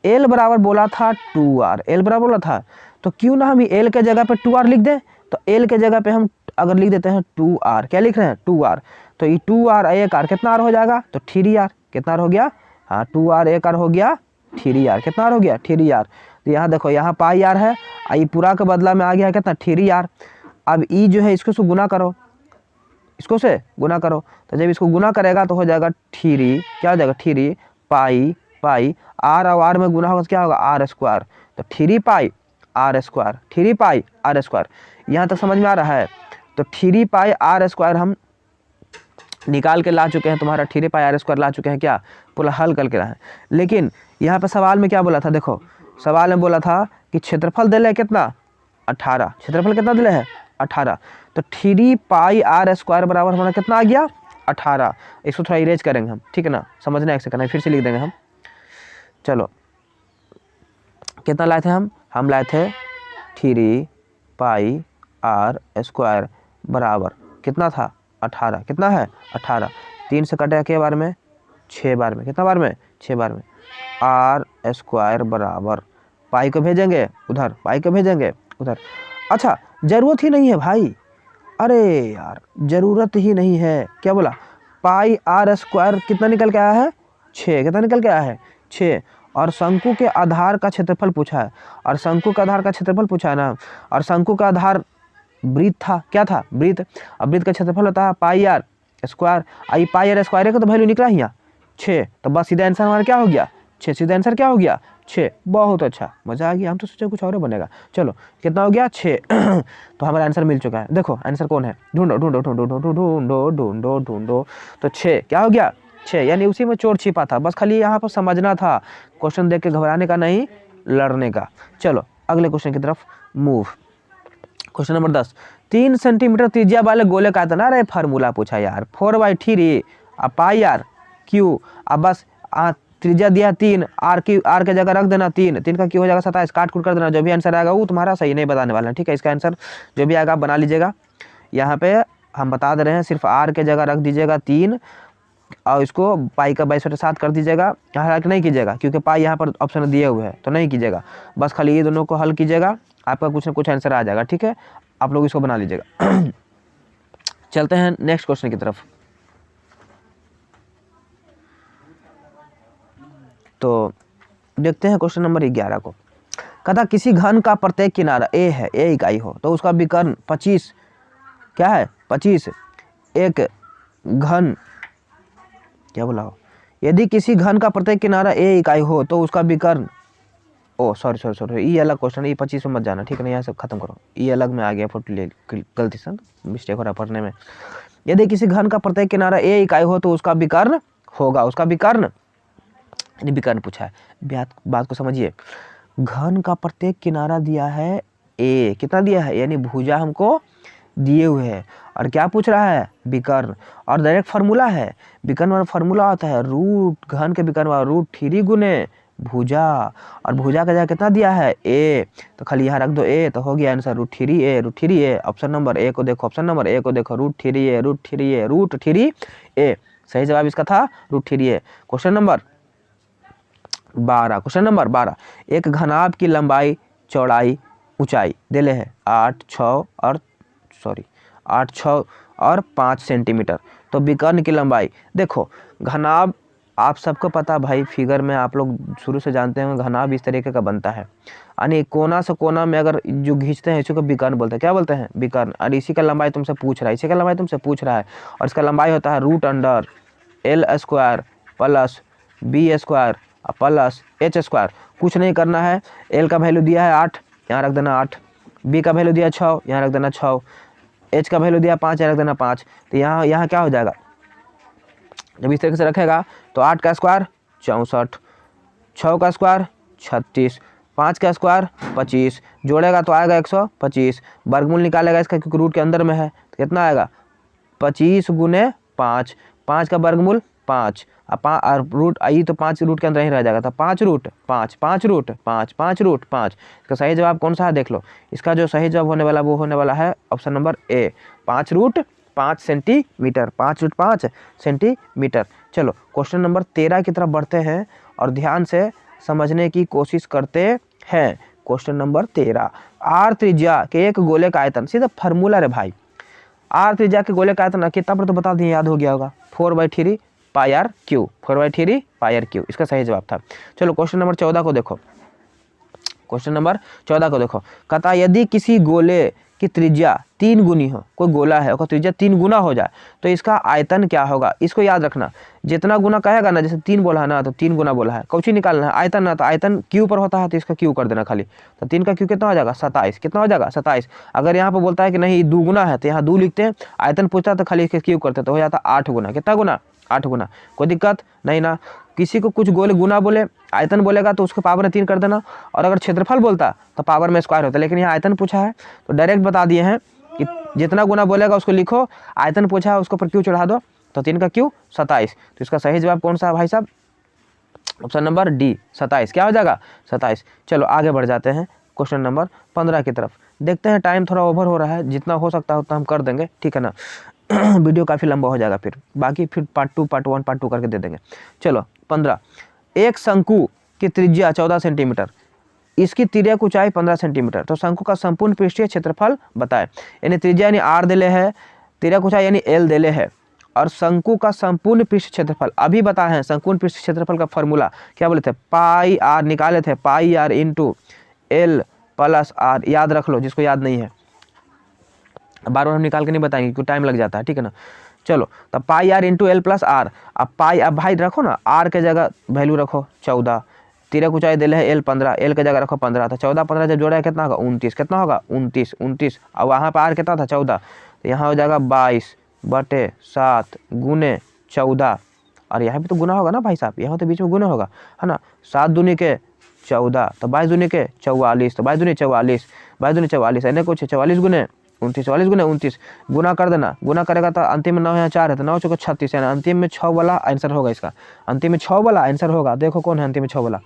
एल बराबर बोला था 2r, एल बराबर बोला था, तो क्यों ना हम एल के जगह पे 2r लिख दें। तो एल के जगह पे हम अगर लिख देते हैं 2r, क्या लिख रहे हैं 2r, तो ये 2r एक r कितना r हो जाएगा, तो 3r, कितना r हो गया, हाँ 2r एक r हो गया 3r, कितना r हो गया 3r। तो यहाँ देखो यहाँ पाई आर है, ये पूरा के बदला में आ गया कितना 3r। अब ई जो है इसको से गुना करो, इसको से गुना करो, तो जब इसको गुना करेगा तो हो जाएगा 3, क्या हो जाएगा 3 पाई आर और आर में गुना होगा तो क्या होगा आर स्क्वायर, तो 3 पाई आर स्क्वायर। यहाँ तक समझ में आ रहा है? तो 3 पाई आर स्क्वायर हम निकाल के ला चुके हैं, तुम्हारा 3 पाई आर स्क्वायर ला चुके हैं, क्या पूरा हल करके रहा है। लेकिन यहाँ पे सवाल में क्या बोला था, देखो सवाल में बोला था कि क्षेत्रफल दिले कितना 18, क्षेत्रफल कितना दिले है 18, तो 3 पाई आर स्क्वायर बराबर हमारा कितना आ गया 18। इसको थोड़ा इरेज करेंगे हम, ठीक है ना, समझना एक सेकंड, फिर से लिख देंगे हम। चलो कितना लाए थे हम लाए थे 3 पाई आर स्क्वायर बराबर कितना था 18, कितना है 18, 3 से कटेगा के बार में 6 बार में, कितना बार में 6 बार में, आर स्क्वायर बराबर पाई को भेजेंगे उधर, पाई को भेजेंगे उधर। अच्छा जरूरत ही नहीं है भाई, अरे यार जरूरत ही नहीं है, क्या बोला, पाई आर स्क्वायर कितना निकल के आया है 6, कितना निकल के आया है 6, और शंकु के आधार का क्षेत्रफल पूछा है, और शंकु का आधार का क्षेत्रफल पूछा है ना, और शंकु का आधार वृत्त था, क्या था वृत्त, अब वृत्त का क्षेत्रफल होता है पाई आर स्क्वायर, आई पाई आर स्क्वायर का तो वैल्यू निकला ही यहाँ 6, तो बस सीधा आंसर हमारा क्या हो गया 6, सीधा आंसर क्या हो गया 6। बहुत अच्छा, मजा आ गया, हम तो सोचे कुछ और बनेगा। चलो कितना हो गया 6 तो हमारा आंसर मिल चुका है। देखो आंसर कौन है, ढूंढो, तो 6 क्या हो गया 6, यानी उसी में चोर छिपा था, बस खाली यहाँ पर समझना था, क्वेश्चन देख के घबराने का नहीं, लड़ने का। चलो अगले क्वेश्चन की तरफ मूव। क्वेश्चन नंबर 10, 3 सेंटीमीटर त्रिज्या वाले गोले का आयतन, अरे फार्मूला पूछा यार 4/3 पाई आर क्यू, अब बस त्रिज्या दिया 3, आर के जगह रख देना 3 का क्यू हो जाएगा 27, काट कूट कर देना, जो भी आंसर आएगा वो तुम्हारा सही नहीं बताने वाला है, ठीक है। इसका आंसर जो भी आएगा आप बना लीजिएगा, यहाँ पे हम बता दे रहे हैं सिर्फ आर के जगह रख दीजिएगा 3 और इसको पाई का 22/7 कर दीजिएगा, हालांकि नहीं कीजिएगा क्योंकि पाई यहाँ पर ऑप्शन दिए हुए हैं तो नहीं कीजिएगा, बस खाली ये दोनों को हल कीजिएगा, आपका कुछ ना कुछ आंसर आ जाएगा, ठीक है। आप लोग इसको बना लीजिएगा। चलते हैं नेक्स्ट क्वेश्चन की तरफ। तो देखते हैं क्वेश्चन नंबर 11 को। कहता किसी घन का प्रत्येक किनारा ए है, ए इकाई हो तो उसका विकर्ण 25, क्या है 25, एक घन, क्या बोला हो, यदि किसी घन का प्रत्येक किनारा ए इकाई हो तो उसका विकर्ण, ओ सॉरी ये अलग क्वेश्चन, ये 25 में मत जाना, ठीक है ना, यहाँ से खत्म करो, ये अलग में आ गया, फोटो ले गलती से मिस्टेक हो रहा पढ़ने में। यदि किसी घन का प्रत्येक किनारा ए इकाई हो तो उसका विकर्ण होगा, उसका विकर्ण, यानी विकर्ण पूछा है, बात को समझिए, घन का प्रत्येक किनारा दिया है ए, कितना दिया है, यानी भुजा हमको दिए हुए हैं, और क्या पूछ रहा है विकर्ण, और डायरेक्ट फार्मूला है, विकर्ण वाला फार्मूला आता है रूट, घन के विकर्ण वाला √3 गुने भुजा, और भुजा का जगह कितना दिया है ए, तो खाली यहाँ रख दो ए, तो हो गया आंसर √3a। ऑप्शन नंबर ए को देखो, √3a, सही जवाब इसका था √3a। क्वेश्चन नंबर 12, एक घनाभ की लंबाई चौड़ाई ऊंचाई दिले है 8 6 और 5 सेंटीमीटर। तो विकर्ण की लंबाई देखो, घनाभ आप सबको पता भाई, फिगर में आप लोग शुरू से जानते हैं घनाभ इस तरीके का बनता है, यानी कोना से कोना में अगर जो खींचते हैं इसी को विकर्ण बोलते हैं। क्या बोलते हैं? विकर्ण। और इसी का लंबाई तुमसे पूछ रहा है, इसी का लंबाई तुमसे पूछ रहा है, और इसका लंबाई होता है √L² plus B² plus H²। कुछ नहीं करना है, L का वैल्यू दिया है 8, यहाँ रख देना 8, B का वैल्यू दिया 6, यहाँ रख देना 6, H का वैल्यू दिया 5, यहाँ रख देना 5। तो यहाँ क्या हो जाएगा, जब इस तरीके से रखेगा तो 8 का स्क्वायर 64, 6 का स्क्वायर 36, 5 का स्क्वायर 25, जोड़ेगा तो आएगा 125। वर्गमूल निकालेगा इसका क्योंकि रूट के अंदर में है, तो कितना आएगा 25 गुने 5, 5 का वर्गमूल 5 और रूट आई तो 5 रूट के अंदर ही रह जाएगा, तो 5 रूट 5, 5 रूट 5, 5 रूट 5। इसका सही जवाब कौन सा है देख लो, इसका जो सही जवाब होने वाला वो होने वाला है ऑप्शन नंबर ए, 5√5 सेंटीमीटर, 5√5 सेंटीमीटर। चलो क्वेश्चन नंबर 13 की तरफ बढ़ते हैं और ध्यान से समझने की कोशिश करते हैं। क्वेश्चन नंबर 13, आर त्रिज्या के एक गोले का आयतन, सीधा फार्मूला रे भाई, आर त्रिज्या के गोले का आयतन कितना पर तो बता दिए, याद हो गया होगा, 4/3 πr², 4/3 πr², इसका सही जवाब था। चलो क्वेश्चन नंबर 14 को देखो, क्वेश्चन नंबर 14 को देखो, कहता यदि किसी गोले की त्रिज्या 3 गुनी हो, कोई गोला है उसका त्रिज्या 3 गुना हो जाए तो इसका आयतन क्या होगा। इसको याद रखना, जितना गुना कहेगा ना, जैसे 3 बोला है ना तो 3 गुना बोला है, कौची निकालना है आयतन ना, तो आयतन क्यू पर होता है तो इसका क्यू कर देना खाली, तो 3 का क्यू कितना हो जाएगा 27, कितना हो जाएगा 27। अगर यहाँ पर बोलता है कि नहीं 2 गुना है तो यहाँ 2 लिखते हैं, आयतन पूछता है तो खाली इसके क्यू करते तो हो जाता 8 गुना, कितना गुना 8 गुना, कोई दिक्कत नहीं ना। किसी को कुछ गोले गुना बोले, आयतन बोलेगा तो उसको पावर में 3 कर देना, और अगर क्षेत्रफल बोलता तो पावर में स्क्वायर होता, लेकिन यहाँ आयतन पूछा है तो डायरेक्ट बता दिए हैं कि जितना गुना बोलेगा उसको लिखो, आयतन पूछा है उसको पर क्यू चढ़ा दो, तो 3 का क्यू 27। तो इसका सही जवाब कौन सा है भाई साहब, ऑप्शन नंबर डी 27, क्या हो जाएगा 27। चलो आगे बढ़ जाते हैं क्वेश्चन नंबर 15 की तरफ, देखते हैं, टाइम थोड़ा ओवर हो रहा है, जितना हो सकता है उतना हम कर देंगे, ठीक है ना। वीडियो काफ़ी लंबा हो जाएगा, फिर बाकी फिर पार्ट 2 पार्ट 1 पार्ट 2 करके दे देंगे। चलो 15, एक शंकु की त्रिज्या 14 सेंटीमीटर, इसकी तिर्यक ऊंचाई 15 सेंटीमीटर, तो शंकु का संपूर्ण पृष्ठीय क्षेत्रफल बताएं। यानी त्रिज्या यानी आर दिले है, तिर्यक ऊंचाई यानी एल दिले है, और शंकु का संपूर्ण पृष्ठ क्षेत्रफल अभी बताए हैं। संपूर्ण पृष्ठ क्षेत्रफल का फॉर्मूला क्या बोले थे, पाई आर निकाले थे, pi r into l plus r, याद रख लो जिसको याद नहीं है, बार बार हम निकाल के नहीं बताएंगे क्योंकि टाइम लग जाता है, ठीक है ना। चलो तब pi r into l plus r, अब पाई, अब भाई रखो ना, आर के जगह वैल्यू रखो 14, तिर्यक ऊंचाई दिले है एल 15, एल के जगह रखो 15, तो 14 15 जब जोड़ा है कितना होगा 29, कितना होगा 29, और वहाँ पर आर कितना था 14, तो यहाँ हो जाएगा 22/7 गुने 14, और यहाँ भी तो गुना होगा ना भाई साहब, यहाँ तो बीच में गुना होगा, है ना। 7 दूनी के 14, तो 22 दूनी के 44, तो 22 दूनी 44, 22 दूनी 44, ऐसे कुछ 44 गुने 29, 44 गुने 29, गुना कर देना, गुना करेगा तो अंतिम में 9 यहाँ 4 है, तो 9 चौको 36 है ना, अंतिम में 6 वाला आंसर होगा इसका, अंतिम में 6 वाला आंसर होगा। देखो कौन है अंतिम में 6 वाला,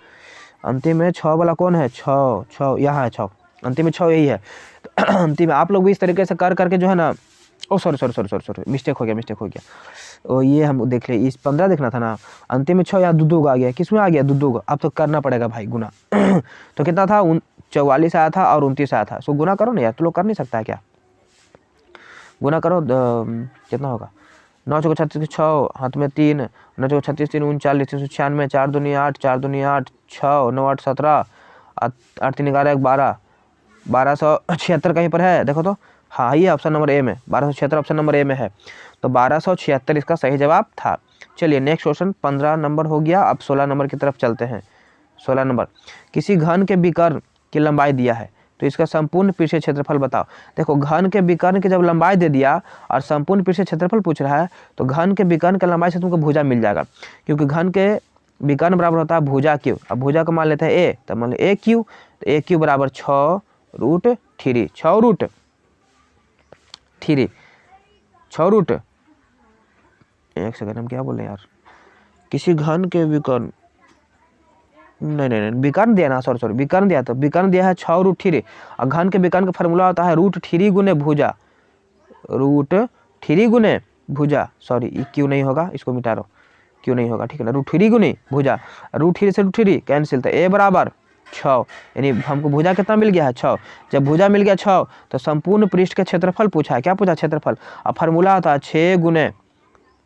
अंतिम में 6 वाला कौन है, 6 यहाँ है 6, अंतिम में 6 यही है। तो अंतिम में आप लोग भी इस तरीके से कर करके जो है ना, ओ सॉरी मिस्टेक हो गया, ओ ये हम देख ले, इस 15 देखना था ना, अंतिम में 6 यहाँ दूधू आ गया, किस में आ गया दूधू, अब तो करना पड़ेगा भाई गुना। तो कितना था 44 आया था और 29 आया था, सो गुना करो ना यार, तो लोग कर नहीं सकता है क्या, गुना करो, कितना होगा 9 चौको 36, 6 हाथ में 3, 9 चौको 36 3 39, 396, 4 दूनी 8, 4 दूनी 8, 6 9 8 17, 8 3 11 12, 1276 कहीं पर है देखो तो, हाँ ये ऑप्शन नंबर ए में 1276 ऑप्शन नंबर ए में है, तो 1276 इसका सही जवाब था। चलिए नेक्स्ट क्वेश्चन 15 नंबर हो गया, अब 16 नंबर की तरफ चलते हैं। 16 नंबर, किसी घन के विकर्ण की लंबाई दिया है तो इसका संपूर्ण पृष्ठीय क्षेत्रफल बताओ। देखो घन के विकर्ण की जब लंबाई दे दिया और संपूर्ण पृष्ठीय क्षेत्रफल पूछ रहा है, तो घन के विकर्ण की लंबाई से तुमको भुजा मिल जाएगा, क्योंकि घन के विकर्ण बराबर होता है भुजा क्यू। अब भुजा को मान लेते हैं ए, तो मान लो ए क्यू, तो ए क्यू बराबर 6√3, 6√3, एक सेकंड हम क्या बोले यार, किसी घन के विकर्ण, नहीं विकर्ण दिया ना, सॉरी विकर्ण दिया, तो विकर्ण दिया है 6√3, और घन के विकर्ण का फॉर्मूला होता है √3 गुने भुजा, √3 गुने भुजा, सॉरी क्यू नहीं होगा, इसको मिटा दो, क्यू नहीं होगा, ठीक है ना, √3 गुने भुजा, √3 से √3 कैंसिल, तो ए बराबर 6, यानी हमको भुजा कितना मिल गया है 6। जब भुजा मिल गया 6 तो संपूर्ण पृष्ठ के क्षेत्रफल पूछा है। क्या पूछा? क्षेत्रफल। अब फार्मूला होता है 6 गुने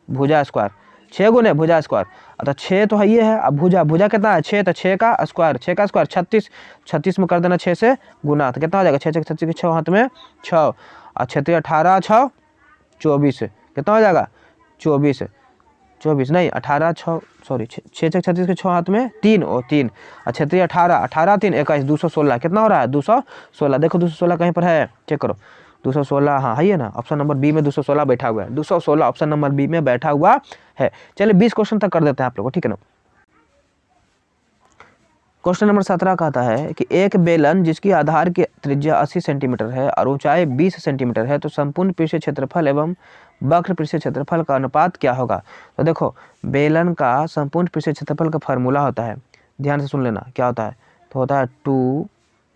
भुजा स्क्वायर, 6 गुने भुजा स्क्वायर। तो 6 तो है ये है, अब भुजा कितना है 6, तो 6 का स्क्वायर, 6 का स्क्वायर 36, 36 में कर देना 6 से गुना, तो कितना हो जाएगा 6 36 के 6 हाथ में 6 और 6 18 6 24, कितना हो जाएगा 24, 24 नहीं 18 6 सॉरी 6 36 के 6 हाथ में 3 और 3 और 6 18 18 3 21 216, कितना हो रहा है 216। देखो 216 कहीं पर है, चेक करो 216, हाँ है ना, ऑप्शन नंबर बी में 216 बैठा हुआ है, 216 ऑप्शन नंबर बी में बैठा हुआ है। चलिए 20 क्वेश्चन तक कर देते हैं आप लोगों को, ठीक है ना। क्वेश्चन नंबर 17 कहता है कि एक बेलन जिसकी आधार की त्रिज्या 80 सेंटीमीटर है और ऊंचाई 20 सेंटीमीटर है, तो संपूर्ण पृष्ठीय क्षेत्रफल एवं वक्र पृष्ठीय क्षेत्रफल का अनुपात क्या होगा। तो देखो बेलन का संपूर्ण पृष्ठीय क्षेत्रफल का फार्मूला होता है, ध्यान से सुन लेना क्या होता है, तो होता है 2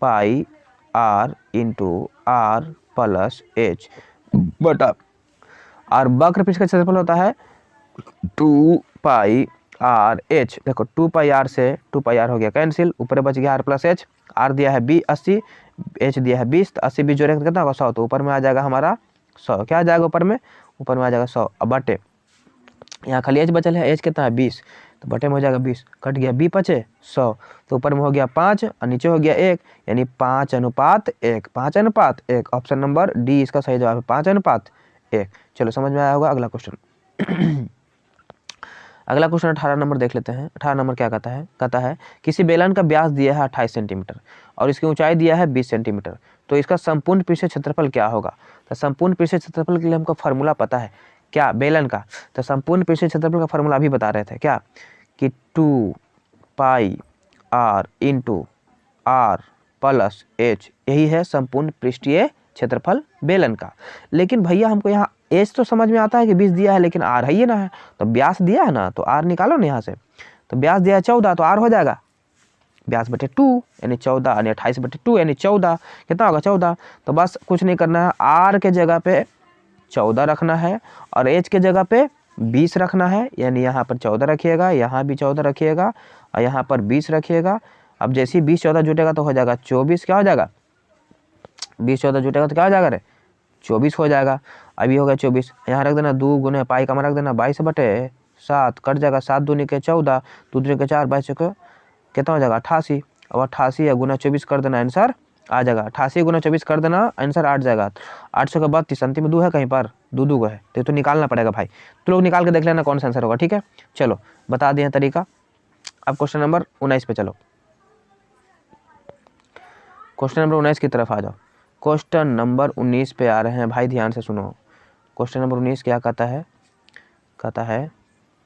pi r into r plus H बटा, और वक्र पृष्ठ का क्षेत्रफल होता है 2 पाई आर एच। देखो 2 पाई आर से 2 पाई आर हो गया कैंसिल, ऊपर बच गया आर प्लस एच, आर दिया है 80, एच दिया है 20, तो 80 20 जोड़े कितना होगा 100, तो ऊपर में आ जाएगा हमारा 100, क्या आ जाएगा ऊपर में आ जाएगा 100। अब बटे यहाँ खाली एच बचल है, एच कितना है 20, तो बटे में हो जाएगा 20, कट गया 20 बचे 100, तो ऊपर में हो गया 5 और नीचे हो गया 1, यानी 5:1, 5:1, ऑप्शन नंबर डी इसका सही जवाब है 5:1। चलो समझ में आया होगा। अगला क्वेश्चन अगला क्वेश्चन 18 नंबर देख लेते हैं। 18 नंबर क्या कहता है किसी बेलन का व्यास दिया है 28 सेंटीमीटर और इसकी ऊंचाई दिया है 20 सेंटीमीटर, तो इसका संपूर्ण पृष्ठीय क्षेत्रफल क्या होगा। तो संपूर्ण पृष्ठीय क्षेत्रफल के लिए हमको फार्मूला पता है क्या बेलन का, तो संपूर्ण पृष्ठीय क्षेत्रफल का फार्मूला अभी बता रहे थे क्या कि 2 pi r into r plus h, यही है संपूर्ण पृष्ठीय क्षेत्रफल बेलन का। लेकिन भैया हमको यहाँ एच तो समझ में आता है कि 20 दिया है, लेकिन आर है ही ना है, तो व्यास दिया है ना, तो आर निकालो ना यहाँ से, तो व्यास दिया है 14, तो आर हो जाएगा व्यास बटे 2 यानी 14, यानी 28 बटे 2 यानी 14, कितना होगा 14। तो बस कुछ नहीं करना है, आर के जगह पे 14 रखना है और एच के जगह पे 20 रखना है, यानी यहाँ पर 14 रखिएगा, यहाँ भी 14 रखिएगा और यहाँ पर 20 रखिएगा। अब जैसे ही 20 14 जुटेगा तो हो जाएगा 24, क्या हो जाएगा 20 14 जुटेगा तो क्या हो जाएगा रे 24 हो जाएगा। अभी हो गया 24, यहाँ रख देना 2 गुने पाई का रख देना 22/7, कट जाएगा 7 दूनी के 14, 2 दूनी के 4, 22 को कितना हो जाएगा 88, अब 88 या गुना 24 कर देना, आंसर आ जाएगा 88 गुना 24 कर देना, आंसर 8 जाएगा। 800 के बाद 30 अंतिम में 2 है, कहीं पर 2 है, तो निकालना पड़ेगा भाई, तो लोग निकाल के देख लेना कौन सा आंसर होगा, ठीक है। चलो बता दिए तरीका। अब क्वेश्चन नंबर 19 पे चलो, क्वेश्चन नंबर 19 की तरफ आ जाओ। क्वेश्चन नंबर 19 पे आ रहे हैं भाई, ध्यान से सुनो। क्वेश्चन नंबर 19 क्या कहता है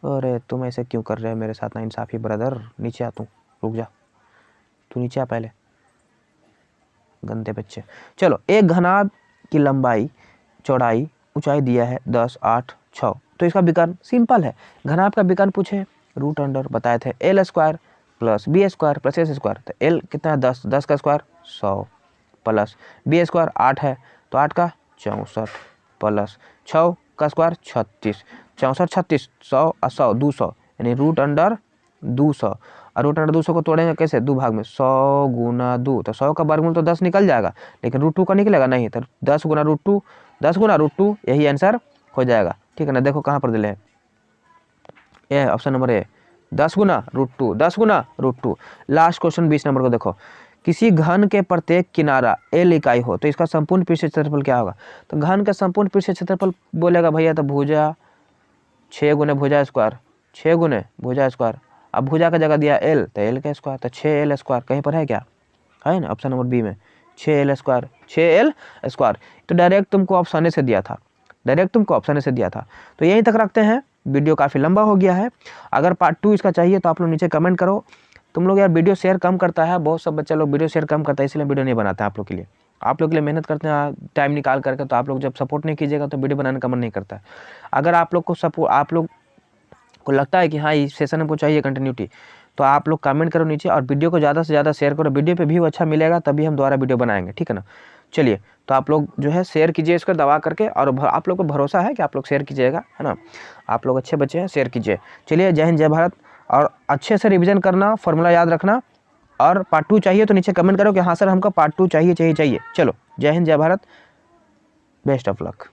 अरे तुम ऐसे क्यों कर रहे हो मेरे साथ ना इंसाफी ब्रदर, नीचे आ तू, रुक जा तू नीचे आ पहले, गंदे बच्चे। चलो एक घनाभ की लंबाई चौड़ाई ऊंचाई दिया है 10 8 6, तो इसका विकर्ण सिंपल है, घनाभ का विकर्ण पूछे रूट अंडर बताए थे L square plus B square plus S square, तो एल कितना है 10, 10 का स्क्वायर 100 प्लस बी स्क्वायर 8 है तो 8 का 64 प्लस 6 का स्क्वायर 36, 64 36 100 और 100 200, यानी रूट अंडर 200, और रूट अंडर 200 को तोड़ेंगे कैसे 2 भाग में, 100 गुना 2, तो 100 का वर्गमूल तो 10 निकल जाएगा, लेकिन रूट 2 का निकलेगा नहीं, तो 10 गुना रूट 2, 10 गुना रूट 2 यही आंसर हो जाएगा, ठीक है ना। देखो कहाँ पर दिले है, ये ऑप्शन नंबर ए 10 गुना रूट 2, 10 गुना रूट 2। लास्ट क्वेश्चन 20 नंबर को देखो, किसी घन के प्रत्येक किनारा एल इकाई हो तो इसका संपूर्ण पृष्ठीय क्षेत्रफल क्या होगा। तो घन का संपूर्ण पृष्ठीय क्षेत्रफल बोलेगा भैया तो भुजा 6 गुने भुजा स्क्वायर, 6 गुने भुजा स्क्वायर, अब भुजा का जगह दिया एल तो एल का स्क्वायर, तो 6L स्क्वायर कहीं पर है क्या, है ना ऑप्शन नंबर बी में 6L स्क्वायर, 6L स्क्वायर। तो डायरेक्ट तुमको ऑप्शन से दिया था, तो यहीं तक रखते हैं, वीडियो काफ़ी लंबा हो गया है। अगर पार्ट 2 इसका चाहिए तो आप लोग नीचे कमेंट करो। तुम लोग यार वीडियो शेयर कम करता है, बहुत सब बच्चे लोग वीडियो शेयर कम करता है, इसलिए वीडियो नहीं बनाते हैं आप लोग के लिए। आप लोग के लिए मेहनत करते हैं टाइम निकाल करके, तो आप लोग जब सपोर्ट नहीं कीजिएगा तो वीडियो बनाने का मन नहीं करता है। अगर आप लोग को लगता है कि हाँ इस सेशन हमको चाहिए कंटिन्यूटी, तो आप लोग कमेंट करो नीचे और वीडियो को ज़्यादा से ज़्यादा शेयर करो, वीडियो पे व्यू अच्छा मिलेगा तभी हम दोबारा वीडियो बनाएंगे, ठीक है ना। चलिए तो आप लोग जो है शेयर कीजिए इसको दबा करके, और आप लोग को भरोसा है कि आप लोग शेयर कीजिएगा, है ना, आप लोग अच्छे बच्चे हैं, शेयर कीजिए। चलिए जय हिंद जय भारत, और अच्छे से रिवीजन करना, फॉर्मूला याद रखना, और पार्ट 2 चाहिए तो नीचे कमेंट करो कि हाँ सर हमको पार्ट 2 चाहिए चाहिए चाहिए। चलो, जय हिंद, जय भारत, बेस्ट ऑफ लक।